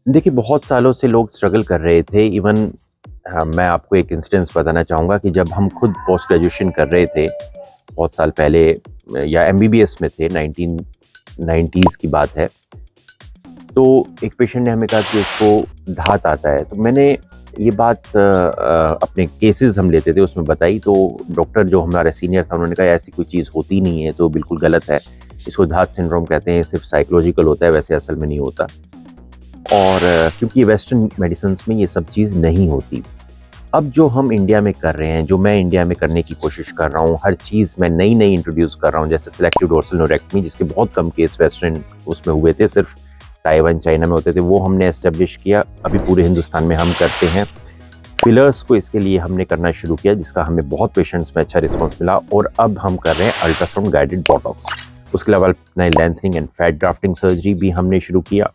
देखिए, बहुत सालों से लोग स्ट्रगल कर रहे थे। इवन मैं आपको एक इंस्टेंस बताना चाहूँगा कि जब हम खुद पोस्ट ग्रेजुएशन कर रहे थे, बहुत साल पहले या एमबीबीएस में थे, 1990s की बात है। तो एक पेशेंट ने हमें कहा कि उसको धात आता है। तो मैंने ये बात अपने केसेस हम लेते थे उसमें बताई, तो डॉक्टर जो हमारा सीनियर था उन्होंने कहा ऐसी कोई चीज़ होती नहीं है, तो बिल्कुल गलत है। इसको धात सिंड्रोम कहते हैं, सिर्फ साइकोलॉजिकल होता है, वैसे असल में नहीं होता। और क्योंकि वेस्टर्न मेडिसिन्स में ये सब चीज़ नहीं होती। अब जो हम इंडिया में कर रहे हैं, जो मैं इंडिया में करने की कोशिश कर रहा हूँ, हर चीज़ मैं नई-नई इंट्रोड्यूस कर रहा हूँ, जैसे सिलेक्टिव डोर्सल नोरेक्टमी, जिसके बहुत कम केस वेस्टर्न उसमें हुए थे, सिर्फ ताइवान, चाइना में होते थे, वो हमने एस्टेब्लिश किया। अभी पूरे हिंदुस्तान में हम करते हैं। फिलर्स को इसके लिए हमने करना शुरू किया, जिसका हमें बहुत पेशेंट्स में अच्छा रिस्पॉन्स मिला, और अब हम कर रहे हैं अल्ट्रासाउंड गाइडेड बोटॉक्स। उसके अलावा नए lengthening and fat drafting surgery भी हमने शुरू किया।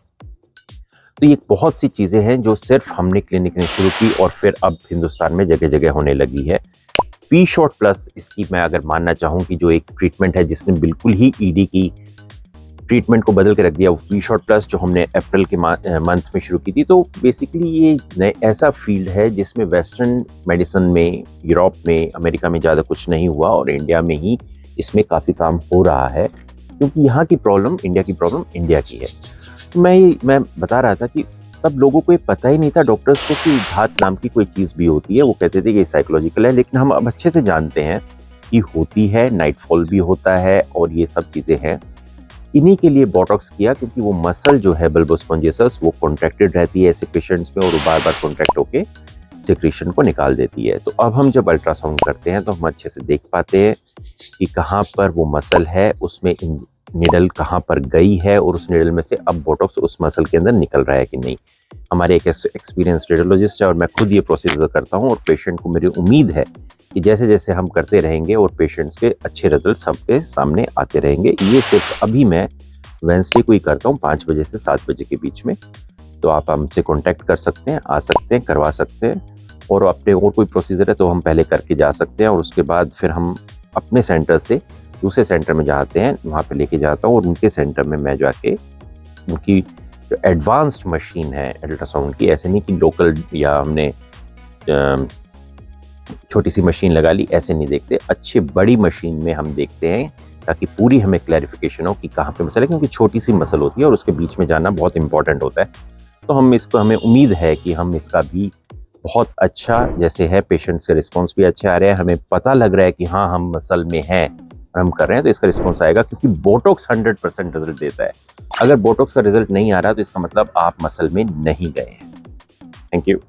तो ये बहुत सी चीज़ें हैं जो सिर्फ हमने क्लिनिक में शुरू की और फिर अब हिंदुस्तान में जगह-जगह होने लगी है। पी शॉट प्लस, इसकी मैं अगर मानना चाहूँ कि जो एक ट्रीटमेंट है जिसने बिल्कुल ही ईडी की ट्रीटमेंट को बदल के रख दिया, वो पी शॉट प्लस जो हमने अप्रैल के मंथ में शुरू की थी। तो बेसिकली ये ऐसा फील्ड है जिसमें वेस्टर्न मेडिसिन में, यूरोप में, अमेरिका में ज़्यादा कुछ नहीं हुआ, और इंडिया में ही इसमें काफ़ी काम हो रहा है, क्योंकि यहाँ की प्रॉब्लम इंडिया की है। मैं बता रहा था कि तब लोगों को ये पता ही नहीं था, डॉक्टर्स को, कि धात नाम की कोई चीज़ भी होती है। वो कहते थे कि साइकोलॉजिकल है, लेकिन हम अब अच्छे से जानते हैं कि होती है, नाइटफॉल भी होता है, और ये सब चीज़ें हैं। इन्हीं के लिए बोटॉक्स किया, क्योंकि वो मसल जो है बल्बो स्पॉन्जियस, वो कॉन्ट्रैक्टेड रहती है ऐसे पेशेंट्स में, और वो बार-बार कॉन्ट्रैक्ट होके सिक्रीशन को निकाल देती है। तो अब हम जब अल्ट्रासाउंड करते हैं तो हम अच्छे से देख पाते हैं कि कहाँ पर वो मसल है, उसमें निडल कहाँ पर गई है, और उस निडल में से अब बोटॉक्स उस मसल के अंदर निकल रहा है कि नहीं। हमारे एक एक्सपीरियंस रेडियोलॉजिस्ट है, और मैं खुद ये प्रोसीजर करता हूँ, और पेशेंट को मेरी उम्मीद है कि जैसे जैसे हम करते रहेंगे और पेशेंट्स के अच्छे रिजल्ट सबके सामने आते रहेंगे। ये सिर्फ अभी मैं वेडनेसडे को ही करता हूँ, 5 बजे से 7 बजे के बीच में। तो आप हमसे कॉन्टैक्ट कर सकते हैं, आ सकते हैं, करवा सकते हैं, और अपने और कोई प्रोसीजर है तो हम पहले करके जा सकते हैं, और उसके बाद फिर हम अपने सेंटर से दूसरे सेंटर में जाते हैं, वहाँ पे लेके जाता हूँ, और उनके सेंटर में मैं जाके उनकी जो एडवांस्ड मशीन है अल्ट्रासाउंड की, ऐसे नहीं कि लोकल या हमने छोटी सी मशीन लगा ली, ऐसे नहीं देखते। अच्छी बड़ी मशीन में हम देखते हैं, ताकि पूरी हमें क्लैरिफिकेशन हो कि कहाँ पे मसल है, क्योंकि छोटी सी मसल होती है और उसके बीच में जाना बहुत इंपॉर्टेंट होता है। तो हमें उम्मीद है कि हम इसका भी बहुत अच्छा, जैसे है, पेशेंट्स के रिस्पॉन्स भी अच्छे आ रहे हैं, हमें पता लग रहा है कि हाँ, हम मसल में हैं और हम कर रहे हैं, तो इसका रिस्पॉन्स आएगा, क्योंकि बोटॉक्स 100% रिजल्ट देता है। अगर बोटॉक्स का रिजल्ट नहीं आ रहा तो इसका मतलब आप मसल में नहीं गए हैं। Thank you.